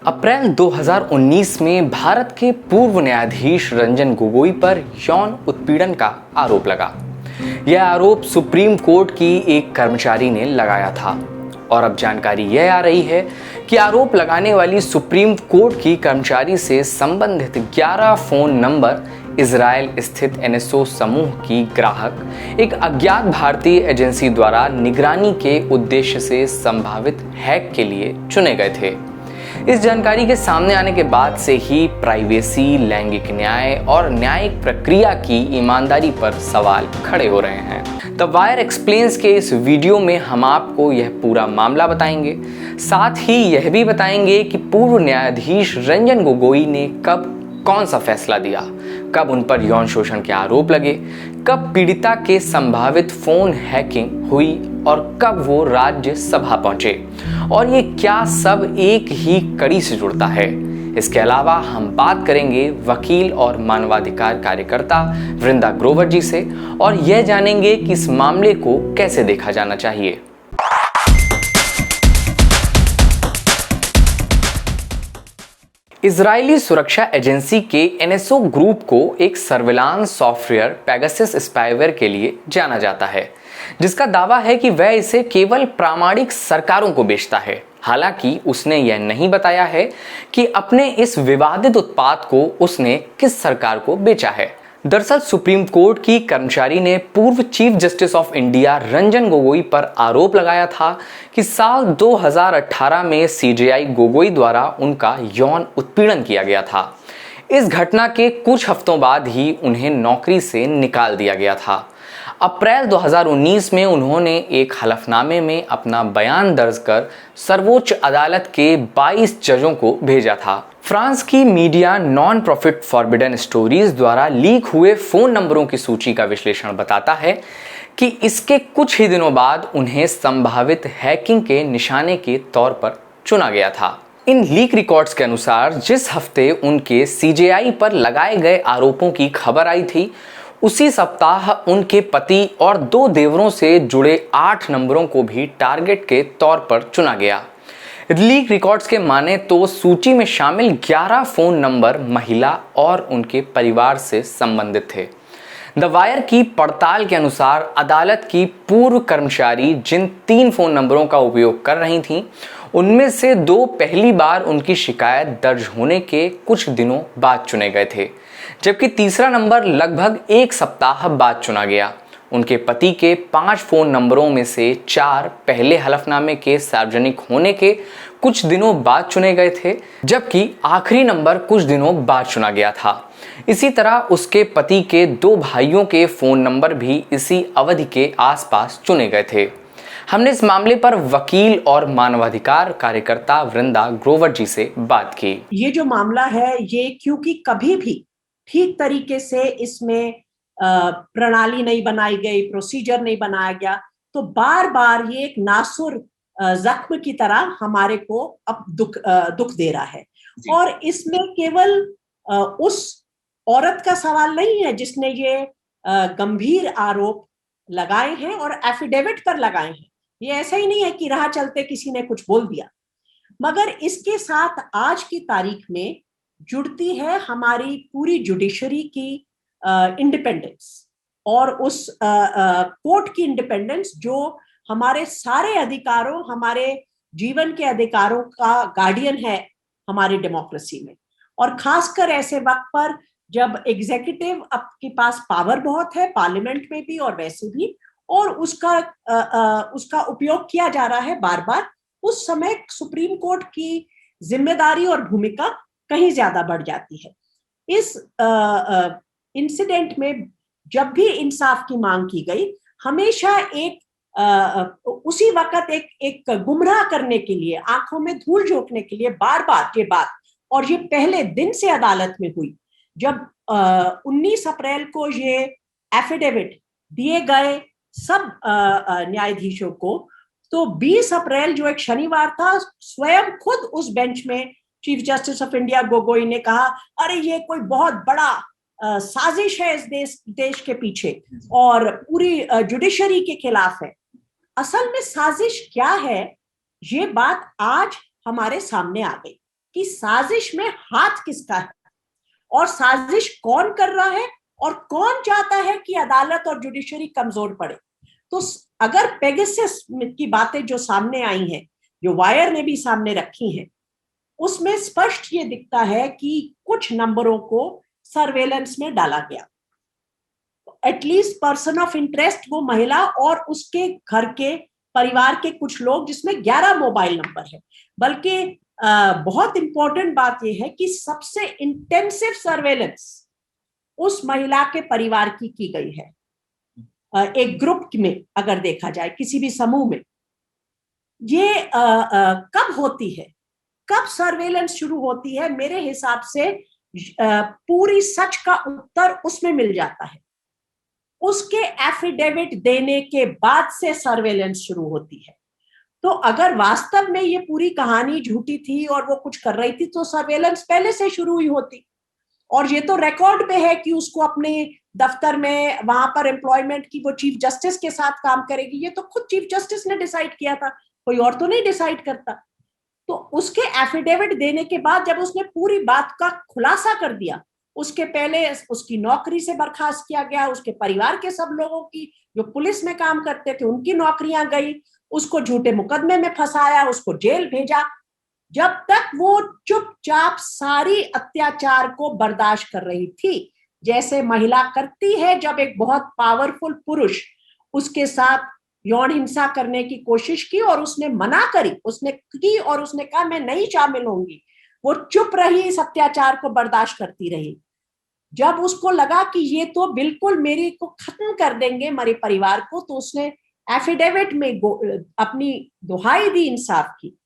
अप्रैल 2019 में भारत के पूर्व न्यायाधीश रंजन गोगोई पर यौन उत्पीड़न का आरोप लगा। यह आरोप सुप्रीम कोर्ट की एक कर्मचारी ने लगाया था और अब जानकारी यह आ रही है कि आरोप लगाने वाली सुप्रीम कोर्ट की कर्मचारी से संबंधित 11 फोन नंबर इजरायल स्थित एनएसओ समूह की ग्राहक एक अज्ञात भारतीय एजेंसी द्वारा निगरानी के उद्देश्य से संभावित हैक के लिए चुने गए थे। इस जानकारी के सामने आने के बाद से ही प्राइवेसी, लैंगिक न्याय और न्यायिक प्रक्रिया की ईमानदारी पर सवाल खड़े हो रहे हैं। द वायर एक्सप्लेन्स के इस वीडियो में हम आपको यह पूरा मामला बताएंगे, साथ ही यह भी बताएंगे कि पूर्व न्यायाधीश रंजन गोगोई ने कब कौन सा फैसला दिया, कब उन पर यौन शोषण के आरोप लगे, कब पीड़िता के संभावित फोन हैकिंग हुई और कब वो राज्यसभा पहुंचे, और ये क्या सब एक ही कड़ी से जुड़ता है। इसके अलावा हम बात करेंगे वकील और मानवाधिकार कार्यकर्ता वृंदा ग्रोवर जी से और यह जानेंगे कि इस मामले को कैसे देखा जाना चाहिए। इजरायली सुरक्षा एजेंसी के एनएसओ ग्रुप को एक सर्विलांस सॉफ्टवेयर पेगासस स्पाईवेयर के लिए जाना जाता है, जिसका दावा है कि वह इसे केवल प्रामाणिक सरकारों को बेचता है। हालांकि उसने यह नहीं बताया है कि अपने इस विवादित उत्पाद को उसने किस सरकार को बेचा है। दरअसल सुप्रीम कोर्ट की कर्मचारी ने पूर्व chief justice of India Ranjan Gogoi पर आरोप लगाया था कि साल 2018 में सीजेआई गोगोई द्वारा उनका यौन उत्पीड़न किया गया था। इस घटना के कुछ हफ्तों बाद ही उन्हें नौकरी से निकाल दिया गया था। अप्रैल 2019 में उन्होंने एक हलफनामे में अपना बयान दर्ज कर सर्वोच्च अदालत के 22 जजों को भेजा था। फ्रांस की media non profit forbidden stories द्वारा लीक हुए फोन नंबरों की सूची का विश्लेषण बताता है कि इसके कुछ ही दिनों बाद उन्हें संभावित हैकिंग के निशाने के तौर पर चुना गया था। इन लीक रिकॉर्ड्स के अनुसार जिस हफ्ते उनके सीजेआई पर लगाए गए आरोपों की खबर आई थी, उसी सप्ताह उनके पति और 2 देवरों से जुड़े 8 नंबरों को भी टारगेट के तौर पर चुना गया। लीक रिकॉर्ड्स के माने तो सूची में शामिल 11 फोन नंबर महिला और उनके परिवार से संबंधित थे। द वायर की पड़ताल के अनुसार अदालत की पूर्व कर्मचारी जिन 3 फोन नंबरों का उपयोग कर रही थीं, उनमें से 2 पहली बार उनकी शिकायत दर्ज होने के कुछ दिनों बाद चुने गए थे, जबकि तीसरा नंबर लगभग 1 सप्ताह बाद चुना गया। उनके पति के 5 फोन नंबरों में से 4 पहले हलफनामे के सार्वजनिक होने के कुछ दिनों बाद चुने गए थे, जबकि आखिरी नंबर कुछ दिनों बाद चुना गया था। इसी तरह उसके पति के 2 भाइयों के फोन नंबर भी इसी अवधि के आसपास चुने गए थे। हमने इस मामले पर वकील और मानवाधिकार कार्यकर्ता वृंदा ग्रोवर जी से बात की। ये जो मामला है, ये क्योंकि कभी भी ठीक तरीके से इसमें प्रणाली नहीं बनाई गई, प्रोसीजर नहीं बनाया गया, तो बार बार ये एक नासुर जख्म की तरह हमारे को अब दुख दे रहा है। और इसमें केवल उस औरत का सवाल नहीं है जिसने ये गंभीर आरोप लगाए हैं और एफिडेविट पर लगाए हैं। ये ऐसा ही नहीं है कि राह चलते किसी ने कुछ बोल दिया, मगर इसके साथ आज की तारीख में जुड़ती है हमारी पूरी जुडिशरी की इंडिपेंडेंस और उस कोर्ट की इंडिपेंडेंस जो हमारे सारे अधिकारों, हमारे जीवन के अधिकारों का गार्डियन है हमारी डेमोक्रेसी में। और खासकर ऐसे वक्त पर जब एग्जीक्यूटिव आपके पास पावर बहुत है, पार्लियामेंट में भी और वैसे भी, और उसका उपयोग किया जा रहा है बार बार, उस समय सुप्रीम कोर्ट की जिम्मेदारी और भूमिका कहीं ज्यादा बढ़ जाती है। इस इंसिडेंट में जब भी इंसाफ की मांग की गई, हमेशा उसी वक्त एक गुमराह करने के लिए, आंखों में धूल झोंकने के लिए बार बार ये बात, और ये पहले दिन से अदालत में हुई। जब 19 अप्रैल को ये एफिडेविट दिए गए सब न्यायाधीशों को, तो 20 अप्रैल जो एक शनिवार था, स्वयं खुद उस बेंच में chief justice of India Gogoi ने कहा, अरे ये कोई बहुत बड़ा साजिश है इस देश के पीछे और पूरी जुडिशरी के खिलाफ है। असल में साजिश क्या है, ये बात आज हमारे सामने आ गई। कि साजिश में हाथ किसका है और साजिश कौन कर रहा है और कौन चाहता है कि अदालत और जुडिशरी कमजोर पड़े। तो अगर पेगासस की बातें जो सामने आई हैं, जो वायर ने भी सामने रखी हैं, उसमें स्पष्ट ये दिखता है कि कुछ नंबरों को सर्वेलेंस में डाला गया। एटलीस्ट पर्सन ऑफ इंटरेस्ट वो महिला और उसके घर के परिवार के कुछ लोग, जिसमें 11 मोबाइल नंबर है। बल्कि बहुत इंपॉर्टेंट बात यह है कि सबसे इंटेंसिव सर्वेलेंस उस महिला के परिवार की गई है। एक ग्रुप में अगर देखा जाए, किसी भी समूह में, ये कब होती है, कब सर्वेलेंस शुरू होती है? मेरे हिसाब से पूरी सच का उत्तर उसमें मिल जाता है। उसके एफिडेविट देने के बाद से सर्वेलेंस शुरू होती है। तो अगर वास्तव में ये पूरी कहानी झूठी थी और वो कुछ कर रही थी, तो सर्वेलेंस पहले से शुरू हुई होती। और ये तो रिकॉर्ड पे है कि उसको अपने दफ्तर में, वहां पर एम्प्लॉयमेंट की, वो चीफ जस्टिस के साथ काम करेगी। ये तो खुद चीफ जस्टिस ने डिसाइड किया था, कोई और तो नहीं डिसाइड करता। तो उसके एफिडेविट देने के बाद जब उसने पूरी बात का खुलासा कर दिया, उसके पहले उसकी नौकरी से बर्खास्त किया गया, उसके परिवार के सब लोगों की, जो पुलिस में काम करते थे, उनकी नौकरियां गई, उसको झूठे मुकदमे में फंसाया, उसको जेल भेजा। जब तक वो चुपचाप सारी अत्याचार को बर्दाश्त कर रही थी, जैसे महिला करती है जब एक बहुत पावरफुल पुरुष उसके साथ यौन हिंसा करने की कोशिश की और उसने मना करी, उसने की और उसने कहा मैं नहीं शामिल होंगी, वो चुप रही, इस अत्याचार को बर्दाश्त करती रही। जब उसको लगा कि ये तो बिल्कुल मेरी को खत्म कर देंगे, मेरे परिवार को, तो उसने एफिडेविट में अपनी दुहाई दी इंसाफ की।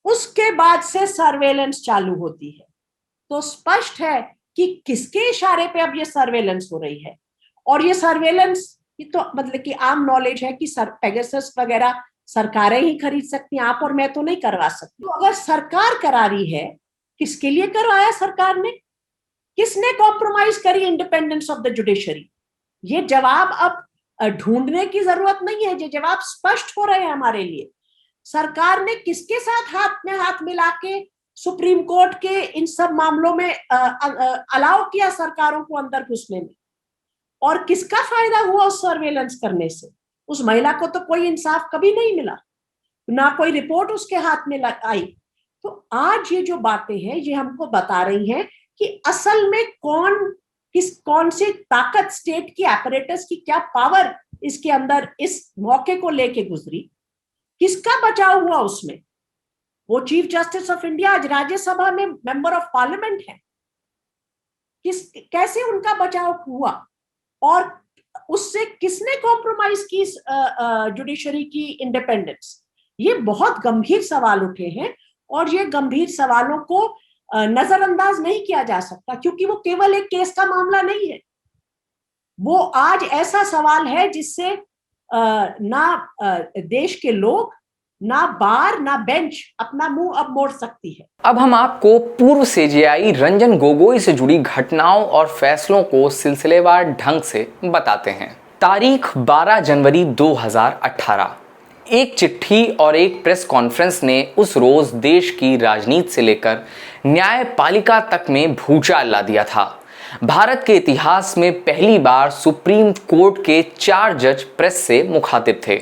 उसके बाद से सर्वेलेंस चालू होती है। तो स्पष्ट है कि किसके इशारे पे अब ये सर्वेलेंस हो रही है। और ये सर्वेलेंस, ये तो मतलब कि आम नॉलेज है कि पेगासस वगैरह सरकारें ही खरीद सकती हैं, आप और मैं तो नहीं करवा सकती। तो अगर सरकार करा रही है, किसके लिए करवाया सरकार ने? किसने कॉम्प्रोमाइज करी इंडिपेंडेंस ऑफ द जुडिशरी? ये जवाब अब ढूंढने की जरूरत नहीं है, ये जवाब स्पष्ट हो रहे हैं हमारे लिए। सरकार ने किसके साथ हाथ में हाथ मिला के सुप्रीम कोर्ट के इन सब मामलों में अलाउ किया सरकारों को अंदर घुसने में? और किसका फायदा हुआ उस सर्वेलेंस करने से? उस महिला को तो कोई इंसाफ कभी नहीं मिला, ना कोई रिपोर्ट उसके हाथ में आई। तो आज ये जो बातें हैं, ये हमको बता रही हैं कि असल में कौन सी ताकत, स्टेट की एपरेटस की क्या पावर इसके अंदर इस मौके को लेके गुजरी, किसका बचाव हुआ उसमें? वो चीफ जस्टिस ऑफ इंडिया आज राज्यसभा में मेंबर ऑफ पार्लियामेंट है, कैसे उनका बचाव हुआ? और उससे किसने कॉम्प्रोमाइज की जुडिशरी की इंडिपेंडेंस? ये बहुत गंभीर सवाल उठे हैं और ये गंभीर सवालों को नजरअंदाज नहीं किया जा सकता, क्योंकि वो केवल एक केस का मामला नहीं है। वो आज ऐसा सवाल है जिससे ना देश के लोग, ना बार, ना बेंच अपना मुंह अब मोड़ सकती है। अब हम आपको पूर्व सीजेआई रंजन गोगोई से जुड़ी घटनाओं और फैसलों को सिलसिलेवार ढंग से बताते हैं। तारीख 12 जनवरी 2018। एक चिट्ठी और एक प्रेस कॉन्फ्रेंस ने उस रोज देश की राजनीति से लेकर न्यायपालिका तक में भूचाल ला दिया था। भारत के इतिहास में पहली बार सुप्रीम कोर्ट के 4 जज प्रेस से मुखातिब थे।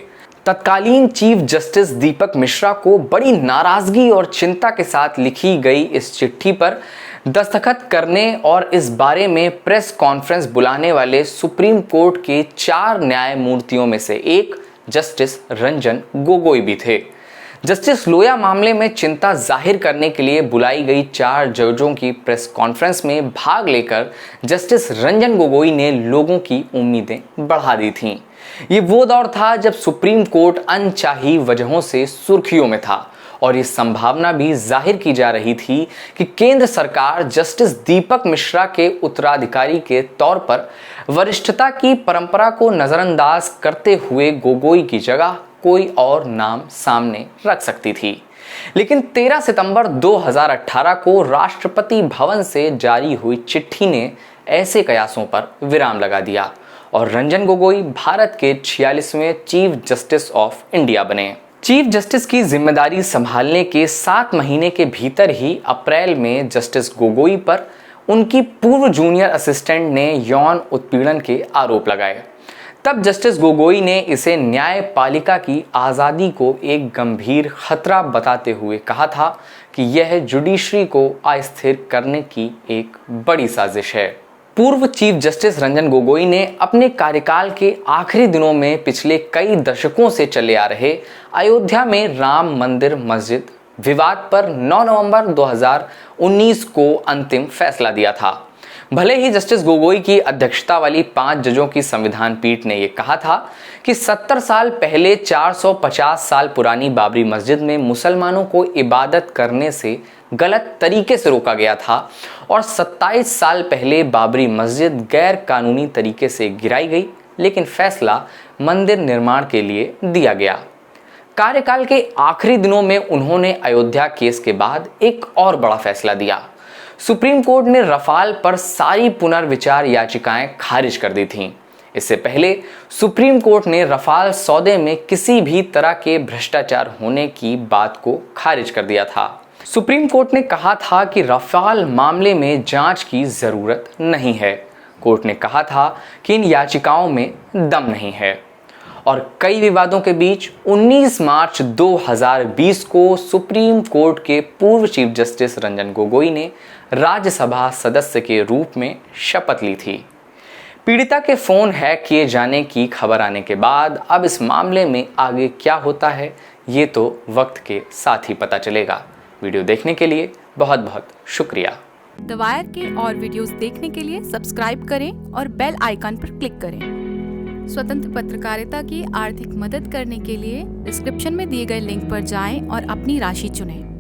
तत्कालीन चीफ जस्टिस दीपक मिश्रा को बड़ी नाराजगी और चिंता के साथ लिखी गई इस चिट्ठी पर दस्तखत करने और इस बारे में प्रेस कॉन्फ्रेंस बुलाने वाले सुप्रीम कोर्ट के 4 न्यायमूर्तियों में से एक जस्टिस रंजन गोगोई भी थे। जस्टिस लोया मामले में चिंता जाहिर करने के लिए बुलाई गई 4 जजों की प्रेस कॉन्फ्रेंस में भाग लेकर जस्टिस रंजन गोगोई ने लोगों की उम्मीदें बढ़ा दी थीं। ये वो दौर था जब सुप्रीम कोर्ट अनचाही वजहों से सुर्खियों में था और ये संभावना भी जाहिर की जा रही थी कि केंद्र सरकार जस्टिस दीपक मिश्रा के उत्तराधिकारी के तौर पर वरिष्ठता की परंपरा को नजरअंदाज करते हुए गोगोई की जगह कोई और नाम सामने रख सकती थी। लेकिन 13 सितंबर 2018 को राष्ट्रपति भवन से जारी हुई चिट्ठी ने ऐसे कयासों पर विराम लगा दिया और रंजन गोगोई भारत के 46वें चीफ जस्टिस ऑफ इंडिया बने। चीफ जस्टिस की जिम्मेदारी संभालने के 7 महीने के भीतर ही अप्रैल में जस्टिस गोगोई पर उनकी पूर्व जूनियर असिस्टेंट ने यौन उत्पीड़न के आरोप लगाए। तब जस्टिस गोगोई ने इसे न्यायपालिका की आज़ादी को एक गंभीर खतरा बताते हुए कहा था कि यह जुडिशरी को अस्थिर करने की एक बड़ी साजिश है। पूर्व चीफ जस्टिस रंजन गोगोई ने अपने कार्यकाल के आखिरी दिनों में पिछले कई दशकों से चले आ रहे अयोध्या में राम मंदिर मस्जिद विवाद पर 9 नवंबर 2019 को अंतिम फैसला दिया था। भले ही जस्टिस गोगोई की अध्यक्षता वाली 5 जजों की संविधान पीठ ने यह कहा था कि 70 साल पहले 450 साल पुरानी बाबरी मस्जिद में मुसलमानों को इबादत करने से गलत तरीके से रोका गया था और 27 साल पहले बाबरी मस्जिद गैर कानूनी तरीके से गिराई गई, लेकिन फैसला मंदिर निर्माण के लिए दिया गया। कार्यकाल के आखिरी दिनों में उन्होंने अयोध्या केस के बाद एक और बड़ा फैसला दिया। सुप्रीम कोर्ट ने रफाल पर सारी पुनर्विचार याचिकाएं खारिज कर दी थीं। इससे पहले सुप्रीम कोर्ट ने रफाल सौदे में किसी भी तरह के भ्रष्टाचार होने की बात को खारिज कर दिया था। सुप्रीम कोर्ट ने कहा था कि रफाल मामले में जांच की जरूरत नहीं है। कोर्ट ने कहा था कि इन याचिकाओं में दम नहीं है। और कई विवादों के बीच 19 मार्च 2020 को सुप्रीम कोर्ट के पूर्व चीफ जस्टिस रंजन गोगोई ने राज्यसभा सदस्य के रूप में शपथ ली थी। पीड़िता के फोन हैक किए जाने की खबर आने के बाद अब इस मामले में आगे क्या होता है, ये तो वक्त के साथ ही पता चलेगा। वीडियो देखने के लिए बहुत बहुत शुक्रिया। द वायर के और वीडियोस देखने के लिए सब्सक्राइब करें और बेल आइकन पर क्लिक करें। स्वतंत्र पत्रकारिता की आर्थिक मदद करने के लिए डिस्क्रिप्शन में दिए गए लिंक पर जाएं और अपनी राशि चुनें।